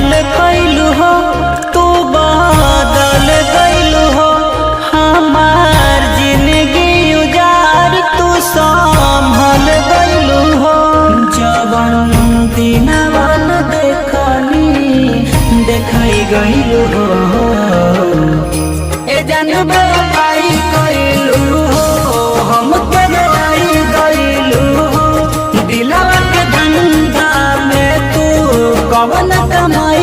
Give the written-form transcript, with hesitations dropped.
छल कैलू हो, तू बदल गइलू हो हमार जिंदगी उजार, तू संभल गइलू हो। जवन दिनवन देखनी देखाई गइलू हो, ए जानबे पाई गइलू हो, हम करवाई गइलू हो। दिलवा के धंधा में तू कवन कमाई